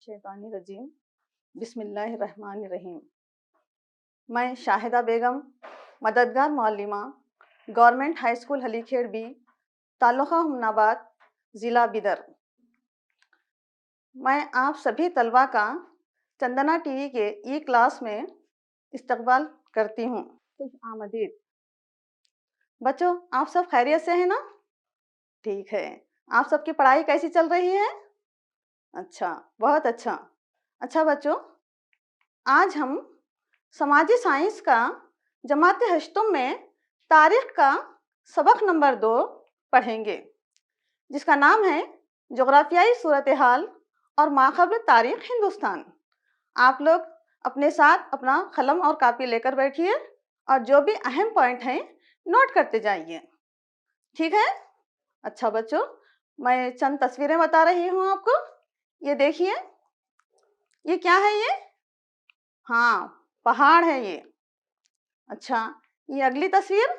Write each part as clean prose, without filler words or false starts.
शैतानिर्रजीम बिस्मिल्लाहिर्रहमानिर्रहीम। मैं शाहिदा बेगम, मददगार मौलिमा, government high school Halikhed B, taluka Humnabad, ज़िला बिदर। मैं आप सभी तलबा का चंदना टीवी के ई क्लास में इस्तकबाल करती हूँ। खुश आमदीद। बच्चों, आप सब खैरियत से हैं ना? ठीक है। आप सबकी पढ़ाई कैसी चल रही है? अच्छा, बहुत अच्छा। अच्छा बच्चों, आज हम समाजी साइंस का जमात हश्तम में तारीख का सबक नंबर 2 पढ़ेंगे, जिसका नाम है जोग्राफियाई सूरत हाल और माक़ाबिल तारीख हिंदुस्तान। आप लोग अपने साथ अपना कलम और कापी लेकर बैठिए और जो भी अहम पॉइंट हैं नोट करते जाइए, ठीक है? अच्छा बच्चों, मैं चंद तस्वीरें बता रही हूँ आपको। ये देखिए, ये क्या है? ये हाँ, पहाड़ है ये। अच्छा, ये अगली तस्वीर,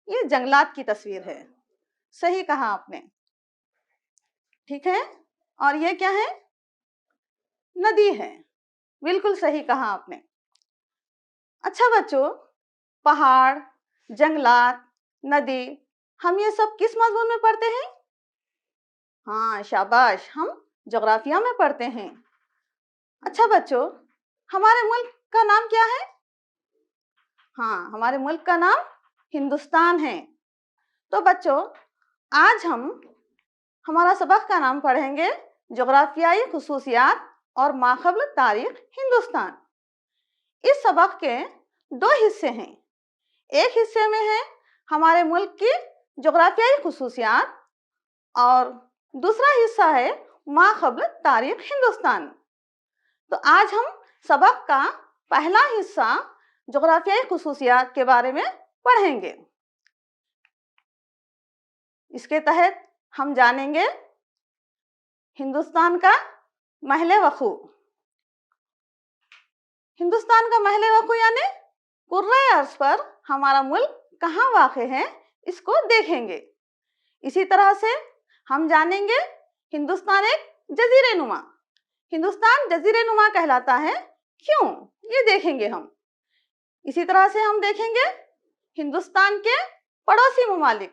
ये जंगलात की तस्वीर है। सही कहा आपने, ठीक है। और ये क्या है? नदी है। बिल्कुल सही कहा आपने। अच्छा बच्चों, पहाड़, जंगलात, नदी, हम ये सब किस मज़मून में पढ़ते हैं? हाँ शाबाश, हम जोग्राफिया में पढ़ते हैं। अच्छा बच्चों, हमारे मुल्क का नाम क्या है? हाँ, हमारे मुल्क का नाम हिंदुस्तान है। तो बच्चों, आज हम हमारा सबक का नाम पढ़ेंगे जोग्राफियाई खुसूसियात और माक़ाबिल तारीख हिंदुस्तान। इस सबक के 2 हिस्से हैं। एक हिस्से में है हमारे मुल्क की जोग्राफियाई खुसूसियात और दूसरा हिस्सा है माक़ाबिल तारीख हिंदुस्तान। तो आज हम सबक का पहला हिस्सा जोग्राफियाई खुसूसियात के बारे में पढ़ेंगे। इसके तहत हम जानेंगे हिंदुस्तान का महल वक़ू। हिंदुस्तान का महल वक़ू यानी कुर्रे अर्ज़ पर हमारा मुल्क कहाँ वाक़े है, इसको देखेंगे। इसी तरह से हम जानेंगे हिंदुस्तान एक जज़ीरे नुमा। हिंदुस्तान जज़ीरे नुमा कहलाता है क्यों, ये देखेंगे हम। इसी तरह से हम देखेंगे हिंदुस्तान के पड़ोसी ममालिक।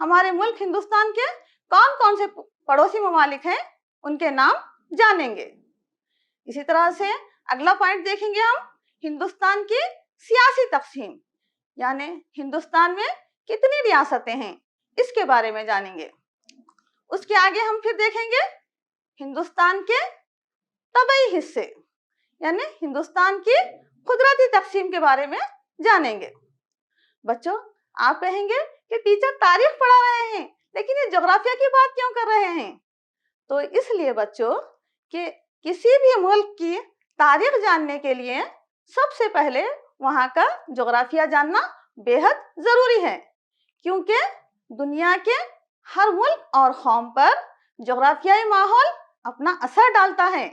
हमारे मुल्क हिंदुस्तान के कौन कौन से पड़ोसी ममालिक हैं, उनके नाम जानेंगे। इसी तरह से अगला पॉइंट देखेंगे हम हिंदुस्तान की सियासी तक़सीम, यानी हिंदुस्तान में कितनी रियासतें हैं, इसके बारे में जानेंगे। उसके आगे हम फिर देखेंगे हिंदुस्तान के तबई हिस्से, यानी हिंदुस्तान की कुदरती तक़सीम के बारे में जानेंगे। बच्चों, आप कहेंगे कि टीचर तारीख पढ़ा रहे हैं, लेकिन ये जोग्राफिया की बात क्यों कर रहे हैं? तो इसलिए बच्चों कि किसी भी मुल्क की तारीख जानने के लिए सबसे पहले वहाँ का जोग्राफिया जानना बेहद ज़रूरी है, क्योंकि दुनिया के हर मुल्क और कौम पर जोग्राफियाई माहौल अपना असर डालता है।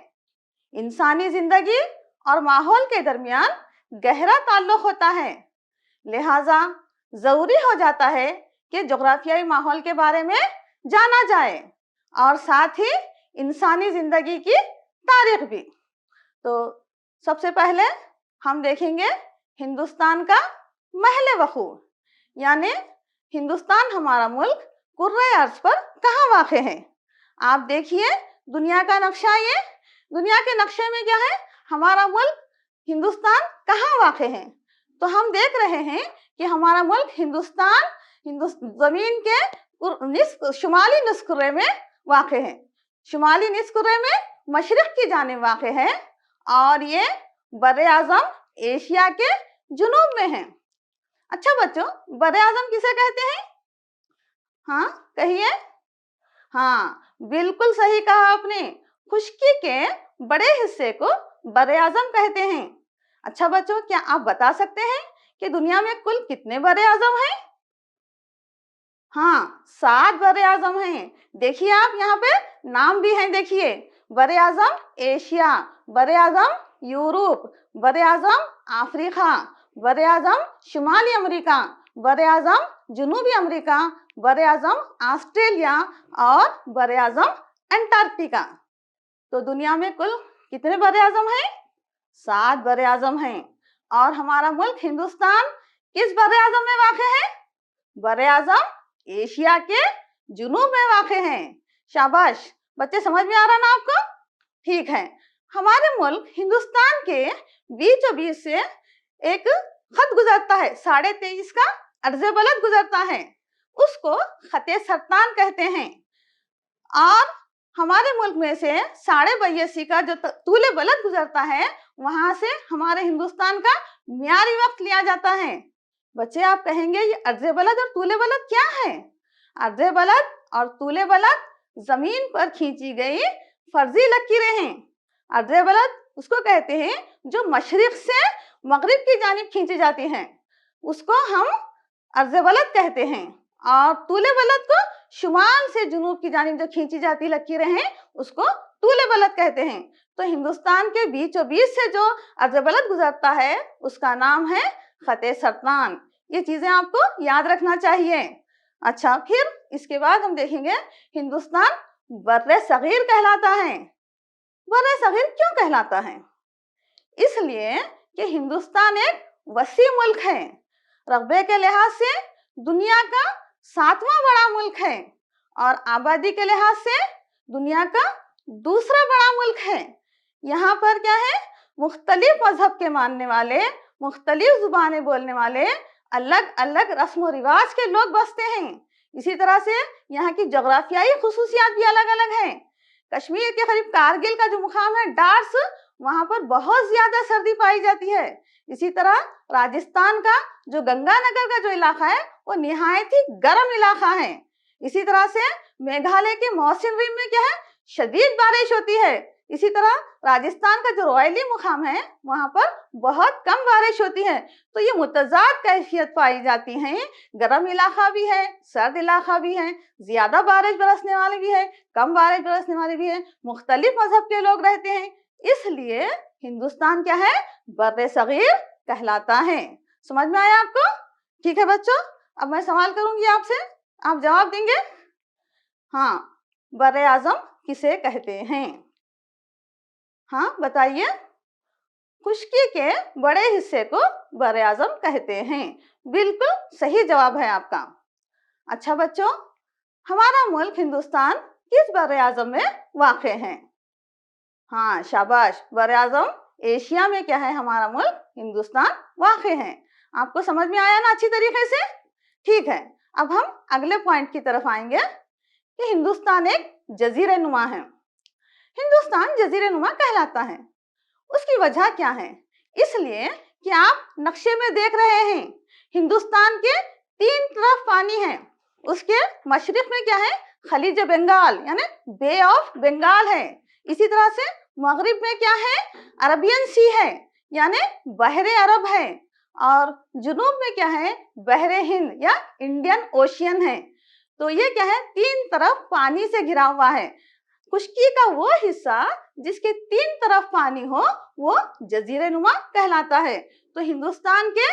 इंसानी ज़िंदगी और माहौल के दरमियान गहरा ताल्लुक़ होता है, लिहाजा ज़रूरी हो जाता है कि जोग्राफियाई माहौल के बारे में जाना जाए और साथ ही इंसानी ज़िंदगी की तारीख भी। तो सबसे पहले हम देखेंगे हिंदुस्तान का महल वक़ू, यानी हिंदुस्तान हमारा मुल्क कुर्रे अर्ज़ पर कहाँ वाक़े है। आप देखिए दुनिया का नक्शा, ये दुनिया के नक्शे में क्या है, हमारा मुल्क हिंदुस्तान कहाँ वाक़े है। तो हम देख रहे हैं कि हमारा मुल्क हिंदुस्तान ज़मीन के शुमाली निस्फ़ कुर्रे में वाक़े है। शुमाली निस्फ़ कुर्रे में मशरिक़ की जानिब वाक़े है और ये बर-ए-आज़म एशिया के जुनूब में है। अच्छा बच्चों, बर-ए-आज़म किसे कहते हैं? हाँ कहिए। हाँ, बिल्कुल सही कहा आपने। खुश्की के बड़े हिस्से को बर-ए-आज़म कहते हैं। अच्छा बच्चों, क्या आप बता सकते हैं कि दुनिया में कुल कितने बर-ए-आज़म हैं? हाँ, 7 बर-ए-आज़म हैं। देखिए आप यहाँ पे नाम भी हैं, देखिए बर-ए-आज़म एशिया, बर-ए-आज़म यूरोप, बर-ए-आज़म अफ्रीका, बर-ए-आज़म शुमाली अमेरिका, बर-ए-आज़म जनूबी अमेरिका, बर-ए-आज़म ऑस्ट्रेलिया और बर-ए-आज़म अंटार्कटिका। तो दुनिया में कुल कितने बड़े आजम हैं? 7 बड़े आजम हैं। और हमारा मुल्क हिंदुस्तान किस बड़े आजम में वाक़ है? बड़े आजम एशिया के जुनूब में वाक़ हैं। शाबाश बच्चे, समझ में आ रहा ना आपको? ठीक है। हमारे मुल्क हिंदुस्तान के बीचों बीच से एक खत गुजरता है, 23.5 का अर्ज़ बलद गुजरता है, उसको खते सरतान कहते हैं। और हमारे मुल्क में से 82.5 का जो तूले बलद गुजरता है, वहां से हमारे हिंदुस्तान का म्यारी वक्त लिया जाता है। बच्चे आप कहेंगे ये अर्ज़ बलद और तूले बलद क्या है? अर्ज़ बलद और तूले बलद जमीन पर खींची गई फर्जी लकीरें हैं। अर्ज़ बलद उसको कहते हैं जो मशरिक से मगरिब की जानिब खींची जाती हैं, उसको हम अर्ज़ बलद कहते हैं। और तूले बलद को शुमाल से जुनूब की जानिब जो खींची जाती लकीरें हैं, उसको तूले बलद कहते हैं। तो हिंदुस्तान के बीचों बीच से जो अर्ज़ बलद गुजरता है, उसका नाम है खते सरतान। ये चीजें आपको याद रखना चाहिए। अच्छा, फिर इसके बाद हम देखेंगे हिंदुस्तान बर्रे सगीर कहलाता है। बर्रे सगीर क्यों कहलाता है? इसलिए कि हिंदुस्तान एक वसी मुल्क है, रकबे के लिहाज से दुनिया का 7वां बड़ा मुल्क है और आबादी के लिहाज से दुनिया का दूसरा बड़ा मुल्क है। यहाँ पर क्या है, मुख्तलिफ मजहब के मानने वाले, मुख्तलिफ जुबानें बोलने वाले, अलग अलग रस्म रिवाज के लोग बसते हैं। इसी तरह से यहाँ की जोग्राफियाई खुसूसियात भी अलग अलग हैं। कश्मीर के करीब कारगिल का जो मुकाम है डार्स, वहाँ पर बहुत ज्यादा सर्दी पाई जाती है। इसी तरह राजस्थान का जो गंगानगर का जो इलाका है, वो निहायत ही गर्म इलाका है। इसी तरह से मेघालय के मौसिन रिम में क्या है, शदीद बारिश होती है। इसी तरह राजस्थान का जो रोयली मुकाम है, वहाँ पर बहुत कम बारिश होती है। तो ये मुतजाद कैफियत पाई जाती है, गर्म इलाका भी है, सर्द इलाका भी है, ज्यादा बारिश बरसने वाली भी है, कम बारिश बरसने वाली भी है, मुख्तलिफ मजहब के लोग रहते हैं। इसलिए हिंदुस्तान क्या है, बर्रे सगीर कहलाता है। समझ में आया आपको? ठीक है बच्चों, अब मैं सवाल करूंगी आपसे, आप जवाब देंगे। हाँ, बर्रे आजम किसे कहते हैं? हाँ बताइए। खुश्की के बड़े हिस्से को बर्रे आजम कहते हैं। बिल्कुल सही जवाब है आपका। अच्छा बच्चों, हमारा मुल्क हिंदुस्तान किस बर्रे आजम में वाक़ है? हाँ शाबाश, बर्रे आजम एशिया में क्या है, हमारा मुल्क हिंदुस्तान वाक़ है। आपको समझ में आया ना अच्छी तरीके से? ठीक है, अब हम अगले पॉइंट की तरफ आएंगे कि हिंदुस्तान एक जजीरे नुमा है। हिंदुस्तान जजीरे नुमा कहलाता है, उसकी वजह क्या है? इसलिए कि आप नक्शे में देख रहे हैं, हिंदुस्तान के 3 तरफ पानी है। उसके मशरिक में क्या है, खलीज बंगाल यानी बे ऑफ बंगाल है। इसी तरह से मगरिब में क्या है, अरबियन सी है यानी बहरे अरब है। और जुनूब में क्या है, बहरे हिंद या इंडियन ओशियन है। तो ये क्या है, 3 तरफ पानी से घिरा हुआ है। खुश्की का वो हिस्सा जिसके 3 तरफ पानी हो, वो जजीरे नुमा कहलाता है। तो हिंदुस्तान के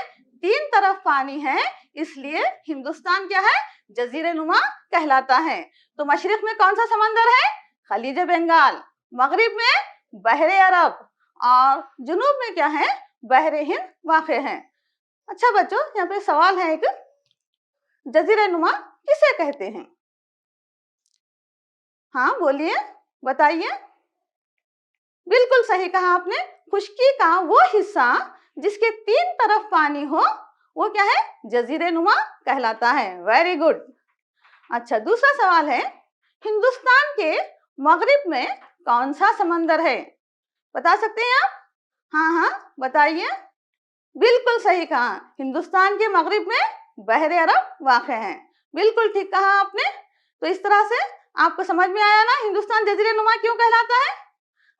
3 तरफ पानी है, इसलिए हिंदुस्तान क्या है, जजीरे नुमा कहलाता है। तो मशरिक में कौन सा समंदर है, खलीज बंगाल, मगरिब में बहरे अरब और जुनूब में क्या है, बहरे हिंद वाक़ है। अच्छा बच्चों, यहाँ पे सवाल है एक, जजीरे नुमा किसे कहते हैं? हाँ बोलिए, बताइए। बिल्कुल सही कहा आपने, खुश्की का वो हिस्सा जिसके 3 तरफ पानी हो, वो क्या है, जजीरे नुमा कहलाता है। Very good. अच्छा, दूसरा सवाल है, हिंदुस्तान के मगरिब में कौन सा समंदर है? बता सकते हैं आप? हाँ बताइए। बिल्कुल सही कहा, हिंदुस्तान के मगरिब में बहरे अरब वाक़ है। बिल्कुल ठीक कहा आपने। तो इस तरह से आपको समझ में आया ना हिंदुस्तान जजीरे नुमा क्यों कहलाता है।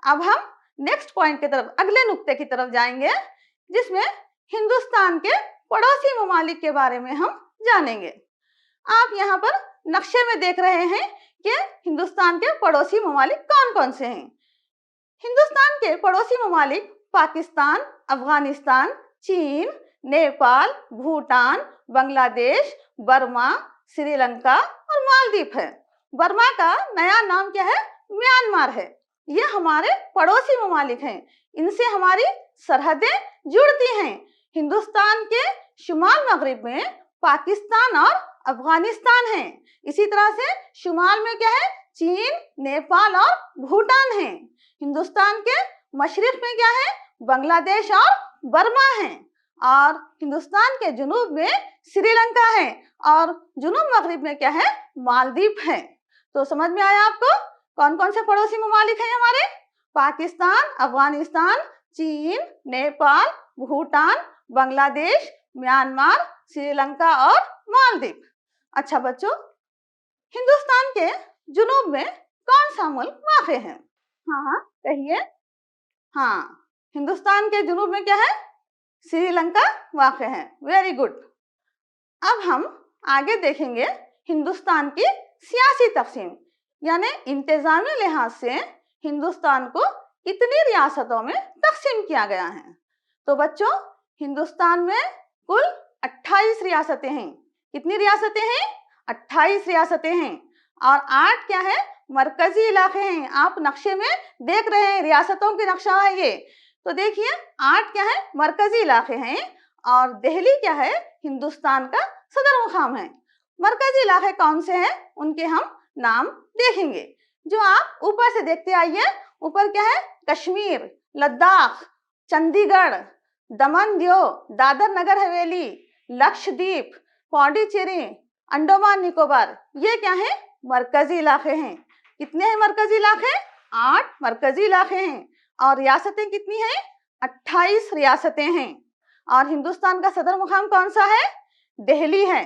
अब हम नेक्स्ट पॉइंट की तरफ, अगले नुक्ते की तरफ जाएंगे, जिसमें हिंदुस्तान के पड़ोसी ममालिक के बारे में हम जानेंगे। आप यहाँ पर नक्शे में देख रहे हैं कि हिंदुस्तान के पड़ोसी ममालिक कौन कौन से हैं। हिंदुस्तान के पड़ोसी ममालिक पाकिस्तान, अफगानिस्तान, चीन, नेपाल, भूटान, बांग्लादेश, बर्मा, श्रीलंका और मालदीव है। बर्मा का नया नाम क्या है, म्यांमार है। ये हमारे पड़ोसी ममालिक हैं, इनसे हमारी सरहदें जुड़ती हैं। हिंदुस्तान के शुमाल मगरिब में पाकिस्तान और अफगानिस्तान है। इसी तरह से शुमाल में क्या है, चीन, नेपाल और भूटान है। हिंदुस्तान के मशरिक में क्या है, बांग्लादेश और बर्मा है। और हिंदुस्तान के जुनूब में श्रीलंका है और जुनूब मगरिब में क्या है, मालदीव है। तो समझ में आया आपको कौन कौन से पड़ोसी ममालिक हैं हमारे? पाकिस्तान, अफगानिस्तान, चीन, नेपाल, भूटान, बांग्लादेश, म्यांमार, श्रीलंका और मालदीव। अच्छा बच्चों, हिंदुस्तान के जुनूब में कौन सा मुल्क वाक़ है? हाँ कहिए। हाँ, हिंदुस्तान के जुनूब में क्या है, श्रीलंका वाक़ है। Very good. अब हम आगे देखेंगे हिंदुस्तान की सियासी तक़सीम, यानी इंतज़ामी लिहाज से हिंदुस्तान को कितनी रियासतों में तक़सीम किया गया है। तो बच्चों, हिंदुस्तान में कुल 28 रियासतें हैं। कितनी रियासतें हैं? 28 रियासतें हैं। और 8 क्या है, मरकजी इलाके हैं। आप नक्शे में देख रहे हैं, रियासतों की नक्शा है ये। तो देखिए 8 क्या है, मरकजी इलाके हैं। और दिल्ली क्या है, हिंदुस्तान का सदर मुकाम है। मरकजी इलाके कौन से हैं, उनके हम नाम देखेंगे। जो आप ऊपर से देखते आइए, ऊपर क्या है, कश्मीर, लद्दाख, चंडीगढ़, दमन दियो, दादर नगर हवेली, लक्षद्वीप, पौंडीचेरी, अंडमान निकोबार, ये क्या है, मरकजी इलाके हैं। कितने हैं मरकजी इलाके? 8 मरकजी इलाके हैं। और रियासतें कितनी हैं? 28 रियासतें हैं। और हिंदुस्तान का सदर मुकाम कौन सा है? दिल्ली है।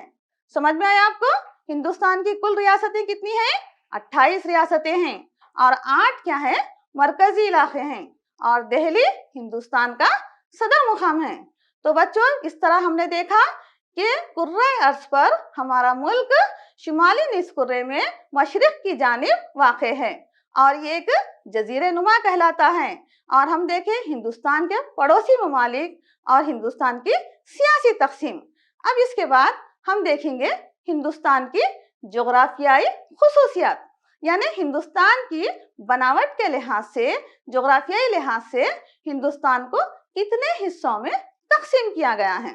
समझ में आया आपको? हिंदुस्तान की कुल रियासतें कितनी हैं? 28 रियासतें हैं। और 8 क्या है, मरकजी इलाके हैं। और दिल्ली हिंदुस्तान का सदर मुकाम है। तो बच्चों, इस तरह हमने देखा कि कुर्रे अर्ज पर हमारा मुल्क शुमाली निस्फ़ कुर्रे में मशरिक की जानिब वाक़ है और ये एक जजीरे नुमा कहलाता है। और हम देखें हिंदुस्तान के पड़ोसी ममालिक और हिंदुस्तान की सियासी तक़सीम। अब इसके बाद हम देखेंगे हिंदुस्तान की जोग्राफियाई खुसूसियात, यानी हिंदुस्तान की बनावट के लिहाज से, जोग्राफियाई लिहाज से हिंदुस्तान को कितने हिस्सों में तक़सीम किया गया है।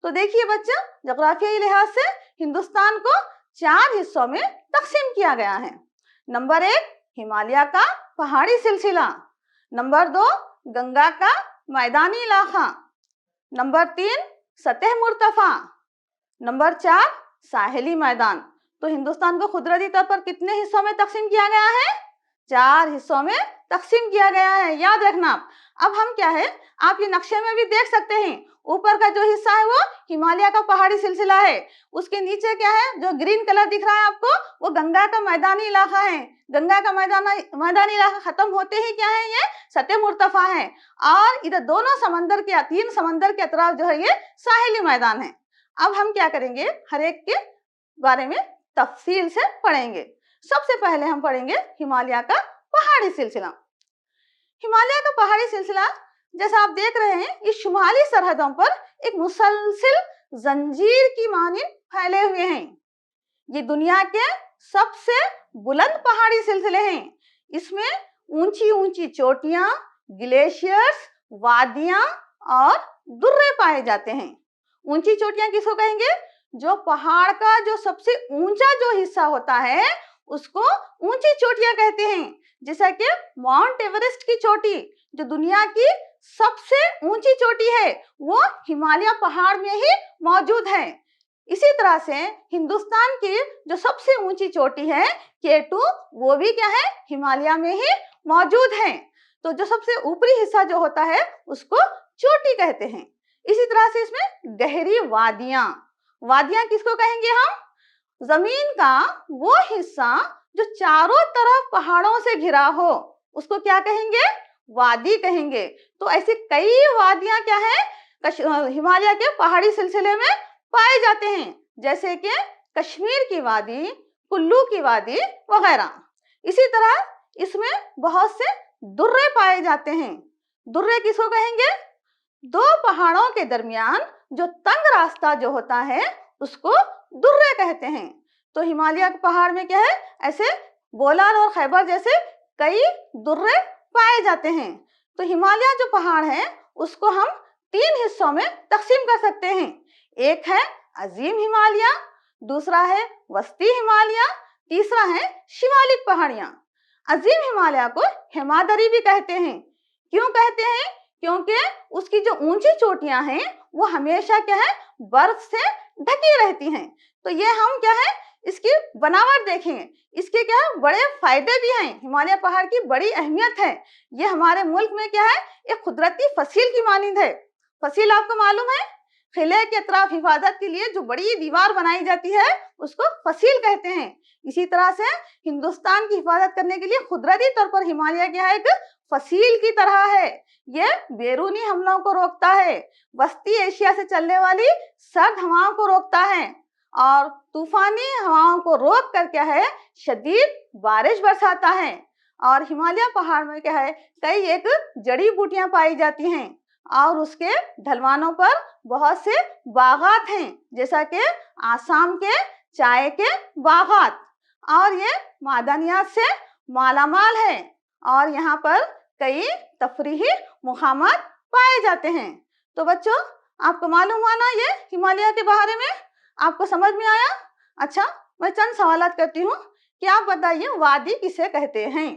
तो देखिए बच्चों, जोग्राफियाई लिहाज से हिंदुस्तान को 4 हिस्सों में तक़सीम किया गया है। नंबर 1 हिमालय का पहाड़ी सिलसिला, नंबर 2 गंगा का मैदानी इलाका, नंबर 3 सतह मुर्तफा, नंबर 4 साहिली मैदान। तो हिंदुस्तान को कुदरती तौर पर कितने हिस्सों में तक़सीम किया गया है? 4 हिस्सों में तक़सीम किया गया है, याद रखना। अब हम क्या है, आप ये नक्शे में भी देख सकते हैं, ऊपर का जो हिस्सा है वो हिमालय का पहाड़ी सिलसिला है। उसके नीचे क्या है, जो ग्रीन कलर दिख रहा है आपको, वो गंगा का मैदानी इलाका है। गंगा का मैदानी इलाका खत्म होते ही क्या है, ये सतह मुर्तफा है। और इधर दोनों समंदर के, 3 समंदर के अतराफ जो है ये साहिली मैदान है। अब हम क्या करेंगे, हर एक के बारे में तफसील से पढ़ेंगे। सबसे पहले हम पढ़ेंगे हिमालय का पहाड़ी सिलसिला। हिमालय का पहाड़ी सिलसिला जैसा आप देख रहे हैं, ये शुमाली सरहदों पर एक मुसलसिल जंजीर की मानिंद फैले हुए हैं। ये दुनिया के सबसे बुलंद पहाड़ी सिलसिले हैं। इसमें ऊंची ऊंची चोटियां, ग्लेशियर्स, वादियां और दुर्रे पाए जाते हैं। ऊंची चोटियां किसको कहेंगे? जो पहाड़ का जो सबसे ऊंचा जो हिस्सा होता है उसको ऊंची चोटियां कहते हैं। जैसा कि माउंट एवरेस्ट की चोटी जो दुनिया की सबसे ऊंची चोटी है, वो हिमालय पहाड़ में ही मौजूद है। इसी तरह से हिंदुस्तान की जो सबसे ऊंची चोटी है K2, वो भी क्या है, हिमालय में ही मौजूद है। तो जो सबसे ऊपरी हिस्सा जो होता है उसको चोटी कहते हैं। इसी तरह से इसमें गहरी वादियां, वादियां किसको कहेंगे हम? जमीन का वो हिस्सा जो चारों तरफ पहाड़ों से घिरा हो उसको क्या कहेंगे? वादी कहेंगे। तो ऐसी कई वादियां क्या है, हिमालय के पहाड़ी सिलसिले में पाए जाते हैं, जैसे कि कश्मीर की वादी, कुल्लू की वादी वगैरह। इसी तरह इसमें बहुत से दुर्रे पाए जाते हैं। दुर्रे किसको कहेंगे? 2 पहाड़ों के दरमियान जो तंग रास्ता जो होता है उसको दुर्रे कहते हैं। तो हिमालय के पहाड़ में क्या है, ऐसे बोलान और खैबर जैसे कई दुर्रे पाए जाते हैं। तो हिमालय जो पहाड़ है उसको हम 3 हिस्सों में तकसीम कर सकते हैं। एक है अजीम हिमालय, दूसरा है वस्ती हिमालय, तीसरा है शिवालिक पहाड़ियां। अजीम हिमालय को हिमाद्री भी कहते हैं। क्यों कहते हैं? क्योंकि उसकी जो ऊंची चोटियां हैं वो हमेशा क्या है, बर्फ से ढकी रहती हैं। तो ये हम क्या है, इसकी बनावट देखेंगे, इसके क्या है बड़े फायदे भी हैं। हिमालय पहाड़ की बड़ी अहमियत है। ये हमारे मुल्क में क्या है, एक कुदरती फसील की मानिंद है। फसील आपको मालूम है, किले के अतराफ हिफाजत के लिए जो बड़ी दीवार बनाई जाती है उसको फसील कहते हैं। इसी तरह से हिंदुस्तान की हिफाजत करने के लिए कुदरती तौर पर हिमालय क्या है, एक फसील की तरह है। ये बैरूनी हमलों को रोकता है, वस्ती एशिया से चलने वाली सर्द हवाओं को रोकता है और तूफानी हवाओं को रोक कर क्या है, शदीद बारिश बरसाता है। और हिमालय पहाड़ में क्या है, कई एक जड़ी बूटियां पाई जाती हैं और उसके ढलवानों पर बहुत से बागात हैं, जैसा कि आसाम के चाय के बागात। और ये मादनियात से मालामाल है और यहाँ पर कई तफरीही मुकामात पाए जाते हैं। तो बच्चों, आपको मालूम हुआ ना ये हिमालय के बारे में? आपको समझ में आया? अच्छा, मैं चंद सवालात करती हूँ कि आप बताइए वादी किसे कहते हैं?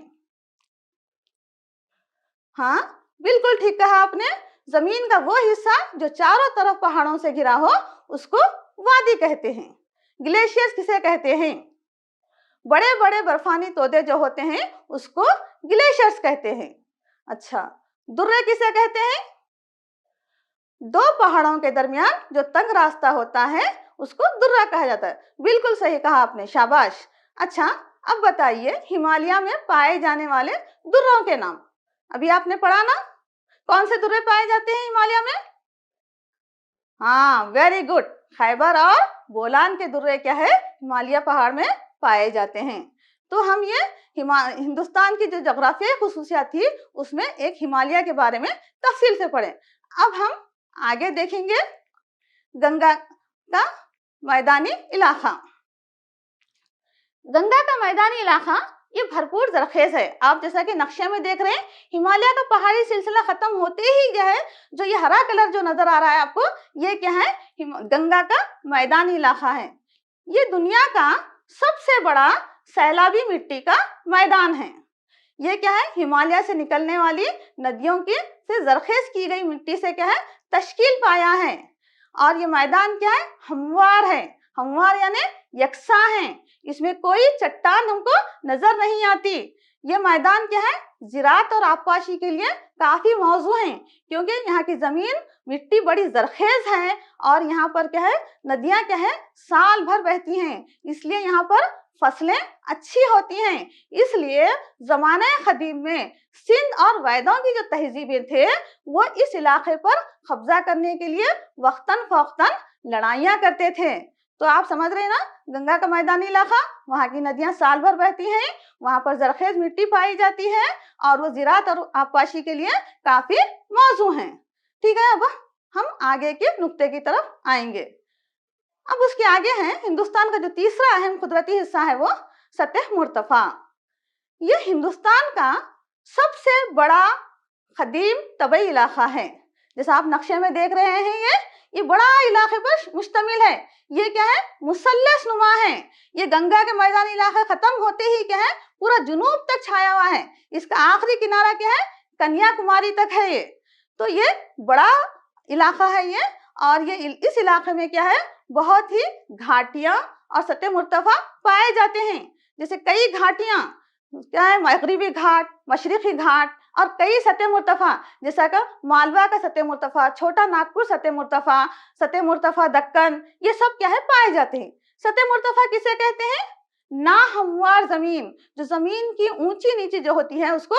हाँ, बिल्कुल ठीक कहा आपने। जमीन का वो हिस्सा जो चारों तरफ पहाड़ों से घिरा हो उसको वादी कहते हैं। ग्लेशियर्स किसे कहते हैं? बड़े बड़े बर्फानी तोदे जो होते हैं उसको ग्लेशियर्स कहते हैं। अच्छा, दुर्रे किसे कहते हैं? दो पहाड़ों के दरमियान जो तंग रास्ता होता है उसको दुर्रा कहा जाता है। बिल्कुल सही कहा आपने, शाबाश। अच्छा, अब बताइए हिमालय में पाए जाने वाले दुर्रों के नाम। अभी आपने पढ़ा ना, कौन से दुर्रे पाए जाते हैं हिमालय में? हाँ, वेरी गुड। खैबर और बोलान के दुर्रे क्या है, हिमालय पहाड़ में पाए जाते हैं। तो हम ये हिंदुस्तान की जो जोग्राफियाई खुसूसियात थी उसमें एक हिमालय के बारे में तफसील से पढ़े। अब हम आगे देखेंगे गंगा का मैदानी इलाका। गंगा का मैदानी इलाका ये भरपूर जरखेज है। आप जैसा कि नक्शे में देख रहे हैं, हिमालय का पहाड़ी सिलसिला खत्म होते ही क्या है, जो ये हरा कलर जो नजर आ रहा है आपको, ये क्या है, गंगा का मैदानी इलाका है। ये दुनिया का सबसे बड़ा सैलाबी मिट्टी का मैदान है। ये क्या है, हिमालय से निकलने वाली नदियों की से जरखेज की गई मिट्टी से क्या है, तश्कील पाया है। और ये मैदान क्या है, हमवार है। हमवार यानी यकसा है, इसमें कोई चट्टान हमको नजर नहीं आती। ये मैदान क्या है, ज़राअत और आबपाशी के लिए काफी मौजू है, क्योंकि यहाँ की जमीन मिट्टी बड़ी जरखेज है और यहाँ पर क्या है, नदियां क्या है, साल भर बहती हैं, इसलिए यहाँ पर फसलें अच्छी होती हैं। इसलिए जमाने कदीम में सिंध और वैदों की जो तहजीबें थे वो इस इलाके पर कब्जा करने के लिए वक्तन फौक्तन लड़ाइयाँ करते थे। तो आप समझ रहे हैं ना, गंगा का मैदानी इलाका, वहाँ की नदियां साल भर बहती हैं, वहाँ पर जरखेज मिट्टी पाई जाती है और वो ज़राअत और आबपाशी के लिए काफी मौजू हैं। ठीक है, अब हम आगे के नुक्ते की तरफ आएंगे। अब उसके आगे है हिंदुस्तान का जो तीसरा अहम कुदरती हिस्सा है वो सतह मुर्तफा। ये हिंदुस्तान का सबसे बड़ा कदीम तबई इलाका है। जैसा आप नक्शे में देख रहे हैं, ये बड़ा इलाके पर मुश्तमिल है। ये क्या है, मुसल्लस नुमा है। ये गंगा के मैदानी इलाका खत्म होते ही क्या है, पूरा जुनूब तक छाया हुआ है। इसका आखिरी किनारा क्या है, कन्याकुमारी तक है ये। तो ये बड़ा इलाका है ये, और ये इस इलाके में क्या है, बहुत ही घाटियां और सतह मुर्तफा पाए जाते हैं। जैसे कई घाटियां क्या है, मगरिबी घाट, मशरिकी घाट और कई सतह मुर्तफा, जैसा कि मालवा का सतह मुर्तफा, छोटा नागपुर सतह मुर्तफा दक्कन, ये सब क्या है, पाए जाते हैं। सतह मुर्तफा किसे कहते हैं? नाहमवार जमीन, जो जमीन की ऊंची नीची जो होती है उसको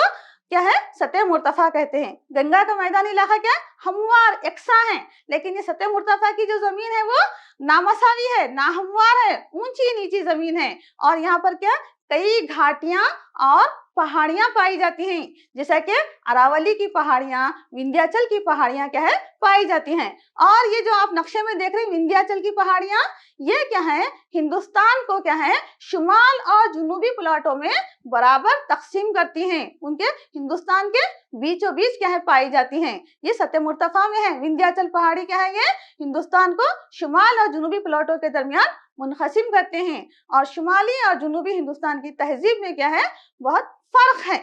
क्या है, सतह मुर्तफा कहते हैं। गंगा का मैदानी इलाका क्या है, हमवार यकसा है, लेकिन ये सतह मुर्तफा की जो जमीन है वो नामसावी है, नाहमवार है, ऊंची नीची जमीन है। और यहाँ पर क्या, कई घाटियां और पहाड़ियां पाई जाती हैं, जैसा कि अरावली की पहाड़ियां, विंध्याचल की पहाड़ियां क्या है पाई जाती हैं। और ये जो आप नक्शे में देख रहे हैं विंध्याचल की पहाड़ियां, ये क्या है हिंदुस्तान को क्या है शुमाल और जुनूबी प्लाटों में बराबर तकसीम करती हैं, उनके हिंदुस्तान के बीचों बीच क्या है पाई जाती हैं। ये सत्य मुर्तफा में है। विंध्याचल पहाड़ी क्या है, ये हिंदुस्तान को शुमाल और जुनूबी प्लाटों के दरमियान मुनक़सिम करते हैं, और शुमाली और जुनूबी हिंदुस्तान की तहजीब में क्या है बहुत फर्क है।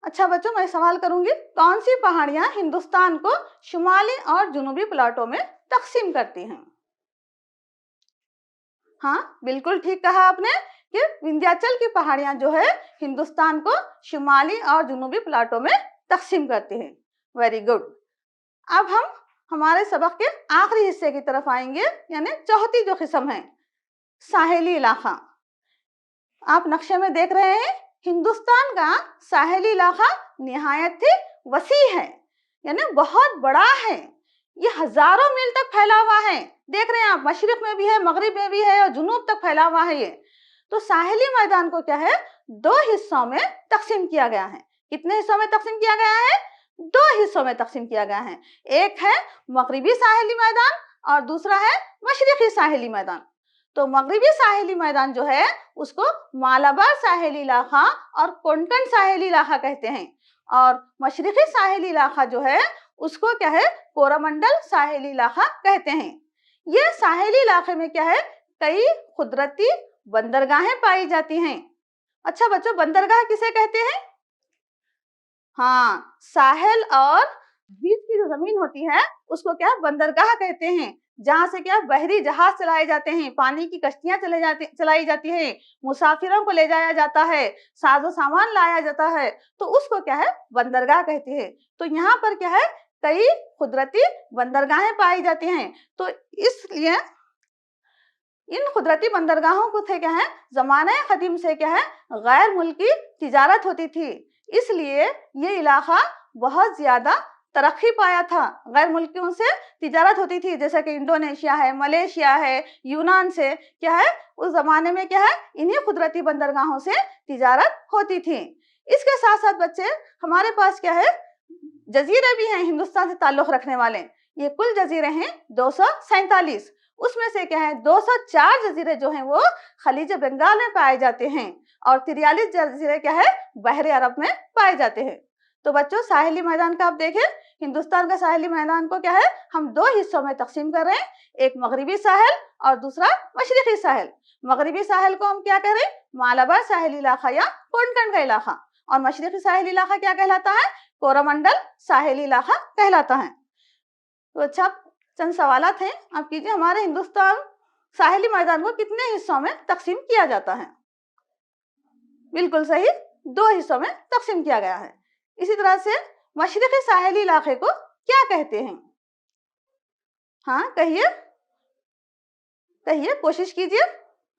अच्छा बच्चों, मैं सवाल करूंगी, कौन सी पहाड़ियां हिंदुस्तान को शुमाली और जुनूबी प्लाटों में तकसीम करती हैं? हाँ, बिल्कुल ठीक कहा आपने कि विंध्याचल की पहाड़ियां जो है हिंदुस्तान को शुमाली और जुनूबी प्लाटों में तकसीम करती हैं। Very good. अब हम हमारे सबक के आखिरी हिस्से की तरफ आएंगे, यानी चौथी जो किस्म है साहेली इलाका। आप नक्शे में देख रहे हैं हिंदुस्तान का साहेली इलाका निहायत ही वसी है, यानी बहुत बड़ा है। ये हजारों मील तक फैला हुआ है। देख रहे हैं आप, मशरिक में भी है, मगरिब में भी है और जुनूब तक फैला हुआ है ये। तो साहेली मैदान को क्या है दो हिस्सों में तकसीम किया गया है। कितने हिस्सों में तकसीम किया गया है? दो हिस्सों में तकसीम किया गया है। एक है मगरिबी साहेली मैदान और दूसरा है मशरिकी साहेली मैदान। तो मगरिबी साहेली मैदान जो है उसको मालाबार साहेली इलाका और कोंकण साहेली इलाका कहते हैं, और मशरिकी साहेली इलाका जो है उसको क्या है कोरोमंडल साहेली इलाका कहते हैं। ये साहेली इलाके में क्या है कई कुदरती बंदरगाहें पाई जाती हैं। अच्छा बच्चों, बंदरगाह किसे कहते हैं? हाँ, साहिल और बीच की जो जमीन होती है उसको क्या बंदरगाह कहते हैं, जहाँ से क्या बहरी जहाज चलाए जाते हैं, पानी की कश्तियां चलाई जाती है, मुसाफिरों को ले जाया जाता है, साजो सामान लाया जाता है, तो उसको क्या है बंदरगाह कहते हैं। तो यहाँ पर क्या है कई कुदरती बंदरगाहें पाई जाती हैं। तो इसलिए इन कुदरती बंदरगाहों को थे क्या है जमाने कदीम से क्या है गैर मुल्की तिजारत होती थी, इसलिए ये इलाका बहुत ज्यादा तरक्की पाया था। गैर मुल्कियों से तिजारत होती थी, जैसे कि इंडोनेशिया है, मलेशिया है, यूनान से क्या है उस जमाने में क्या है इन्हीं कुदरती बंदरगाहों से तिजारत होती थी। इसके साथ साथ बच्चे हमारे पास क्या है जजीरे भी हैं हिंदुस्तान से ताल्लुक रखने वाले। ये कुल जजीरे हैं 247, उसमें से क्या है 204 जजीरे जो हैं वो खलीज बंगाल में पाए जाते हैं और 43 जजीरे क्या है बहरे अरब में पाए जाते हैं। तो बच्चों साहिली मैदान का आप देखें, हिंदुस्तान का साहिली मैदान को क्या है हम दो हिस्सों में तकसीम कर रहे हैं, एक मगरिबी साहिल और दूसरा मशरिकी साहिल। मगरिबी साहिल को हम क्या कह रहे हैं मालाबार साहिली इलाका या कोंकण का इलाका, और मशरिकी साहिली इलाका क्या कहलाता है कोरोमंडल साहिली इलाका कहलाता है। तो अच्छा चंद सवालात हैं, आप कीजिए। हमारे हिंदुस्तान साहिली मैदान को कितने हिस्सों में तकसीम किया जाता है? बिल्कुल सही, दो हिस्सों में तकसीम किया गया है। इसी तरह से मशरिकी साहिली इलाके को क्या कहते हैं? हाँ कहिए कहिए, कोशिश कीजिए।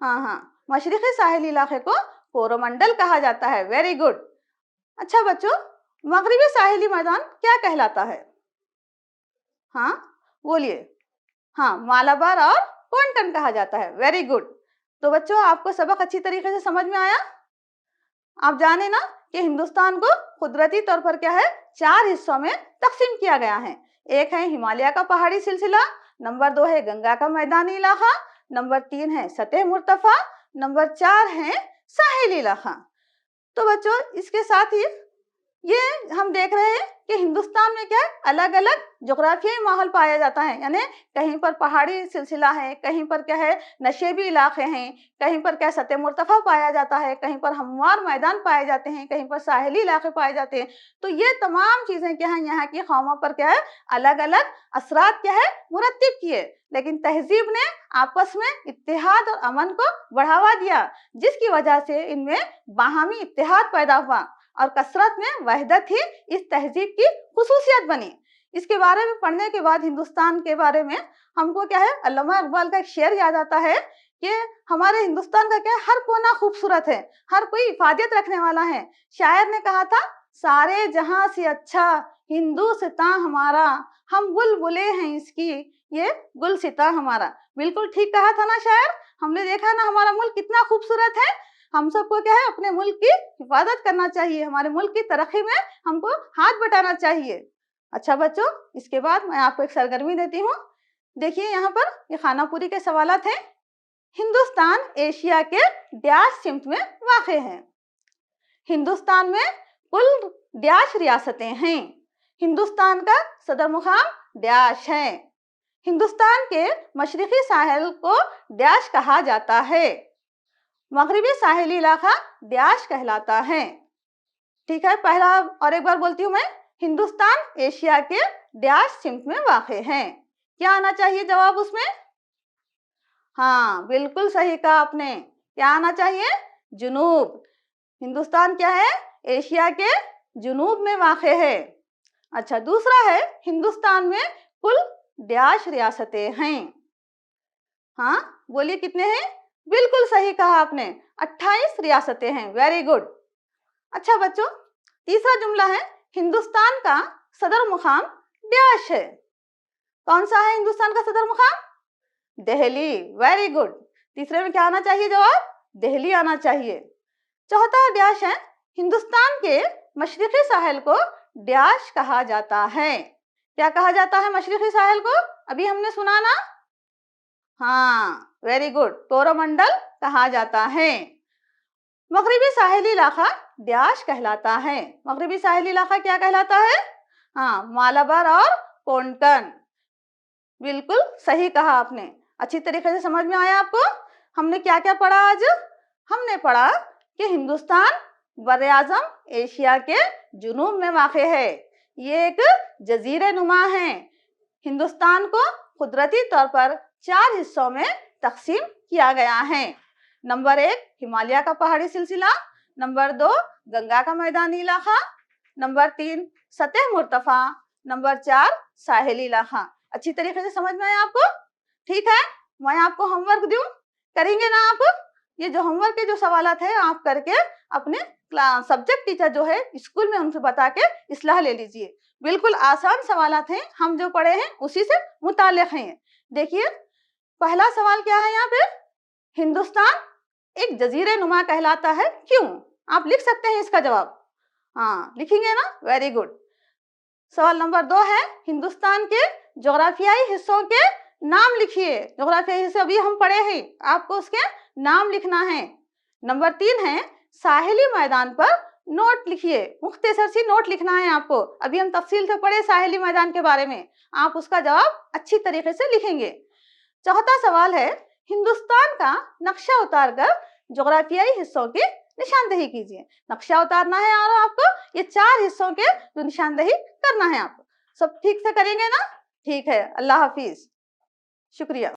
हाँ, मशरिकी साहिली इलाके को कोरोमंडल कहा जाता है। Very good. अच्छा बच्चों, मगरिबी साहिली मैदान क्या कहलाता है? हाँ बोलिए। हाँ, मालाबार और कोंकण कहा जाता है। Very good. तो बच्चों आपको सबक अच्छी तरीके से समझ में आया? आप जाने ना कि हिंदुस्तान को कुदरती तौर पर क्या है 4 हिस्सों में तकसीम किया गया है। एक है हिमालय का पहाड़ी सिलसिला, नंबर 2 है गंगा का मैदानी इलाका, नंबर 3 है सतह मुर्तफा, नंबर 4 है साहिली इलाका। तो बच्चों इसके साथ ही ये हम देख रहे हैं कि हिंदुस्तान में क्या है अलग अलग जोग्राफियाई माहौल पाया जाता है, यानी कहीं पर पहाड़ी सिलसिला है, कहीं पर क्या है नशेबी इलाके हैं, कहीं पर क्या सतह मुर्तफा पाया जाता है, कहीं पर हमवार मैदान पाए जाते हैं, कहीं पर साहिली इलाके पाए जाते हैं। तो ये तमाम चीजें क्या है यहाँ की कौमों पर क्या है अलग अलग असरात क्या है मुरत्तिब किए, लेकिन तहजीब ने आपस में इत्तेहाद और अमन को बढ़ावा दिया, जिसकी वजह से इनमें बाहमी इत्तेहाद पैदा हुआ और कसरत में वहदत ही इस तहजीब की खुसूसियत बनी। इसके बारे में पढ़ने के बाद हिंदुस्तान के बारे में हमको क्या है अल्लामा इकबाल का एक शेर याद आता है कि हमारे हिंदुस्तान का क्या है हर कोना खूबसूरत है, हर कोई इफादियत रखने वाला है। शायर ने कहा था सारे जहां से अच्छा हिंदुस्तान हमारा, हम बुलबुले हैं इसकी ये गुलसिता हमारा। बिल्कुल ठीक कहा था ना शायर। हमने देखा ना हमारा मुल्क कितना खूबसूरत है, हम सबको क्या है, अपने मुल्क की हिफाजत करना चाहिए, हमारे मुल्क की तरक्की में हमको हाथ बटाना चाहिए। अच्छा बच्चों, इसके बाद मैं आपको एक सरगर्मी देती हूँ। देखिए यहाँ पर ये खानापुरी के सवालात हैं। हिंदुस्तान एशिया के डैश सिमत में वाक़ है। हिंदुस्तान में कुल डैश रियासतें हैं। हिंदुस्तान का सदर मुकाम डैश है। हिंदुस्तान के मशरिकी साहिल को डैश कहा जाता है। मगरिबी साहिली इलाका डैश कहलाता है। ठीक है, पहला और एक बार बोलती हूँ मैं। हिंदुस्तान एशिया के डैश सिमत में वाक़ है। क्या आना चाहिए जवाब उसमें? हाँ, बिल्कुल सही कहा आपने। क्या आना चाहिए? जुनूब। हिंदुस्तान क्या है? एशिया के जुनूब में वाक़ है। अच्छा, दूसरा है हिंदुस्तान में कुल डैश रियासतें हैं। हाँ, बोलिए कितने हैं? बिल्कुल सही कहा आपने, 28 रियासतें हैं। Very good. अच्छा बच्चों, तीसरा जुमला है हिंदुस्तान का सदर मुकाम डैश है। कौन सा है हिंदुस्तान का सदर मुकाम? दिल्ली। Very good. तीसरे में क्या आना चाहिए जवाब? दिल्ली आना चाहिए। चौथा डैश है हिंदुस्तान के मशरिकी साहिल को डैश कहा जाता है। क्या कहा जाता है मशरिकी साहिल को? अभी हमने सुना ना? हाँ, वेरी गुड, कोरोमंडल कहा जाता है। मगरिबी साहिली इलाका डैश कहलाता है। मगरिबी साहिली इलाका क्या कहलाता है? हाँ, मालाबार और कोंकण। बिल्कुल सही कहा आपने। अच्छी तरीके से समझ में आया आपको? हमने क्या क्या पढ़ा आज? हमने पढ़ा कि हिंदुस्तान बर-ए-आज़म एशिया के जुनूब में वाक़ है। ये एक जजीरे नुमा है। हिंदुस्तान को कुदरती तौर पर 4 हिस्सों में तकसीम किया गया है। नंबर 1 हिमालय का पहाड़ी सिलसिला, नंबर 2 गंगा का मैदानी इलाका, नंबर 3 सतह मुर्तफा, नंबर 4 साहिली इलाका। अच्छी तरीके से समझ में आया आपको? ठीक है, मैं आपको होमवर्क दूं, करेंगे ना आप? ये जो होमवर्क के जो सवालात है आप करके अपने सब्जेक्ट टीचर जो है स्कूल में उनसे बता के इस्लाह ले लीजिए। बिल्कुल आसान सवालात हैं, हम जो पढ़े हैं उसी से मुताल्लिक़ हैं। देखिए पहला सवाल क्या है यहाँ पे? हिंदुस्तान एक जजीरे नुमा कहलाता है, क्यों? आप लिख सकते हैं इसका जवाब। हाँ, लिखेंगे ना? Very good. सवाल नंबर 2 है हिंदुस्तान के जोग्राफियाई हिस्सों के नाम लिखिए। जोग्राफियाई हिस्से अभी हम पढ़े हैं, आपको उसके नाम लिखना है। नंबर 3 है साहिली मैदान पर नोट लिखिए। मुख्तसर सी नोट लिखना है आपको। अभी हम तफसील से पढ़े साहिली मैदान के बारे में, आप उसका जवाब अच्छी तरीके से लिखेंगे। चौथा सवाल है हिंदुस्तान का नक्शा उतारकर जोग्राफियाई हिस्सों की निशानदेही कीजिए। नक्शा उतारना है और आपको ये 4 हिस्सों के जो निशानदेही करना है आपको। सब ठीक से करेंगे ना? ठीक है, अल्लाह हाफिज, शुक्रिया।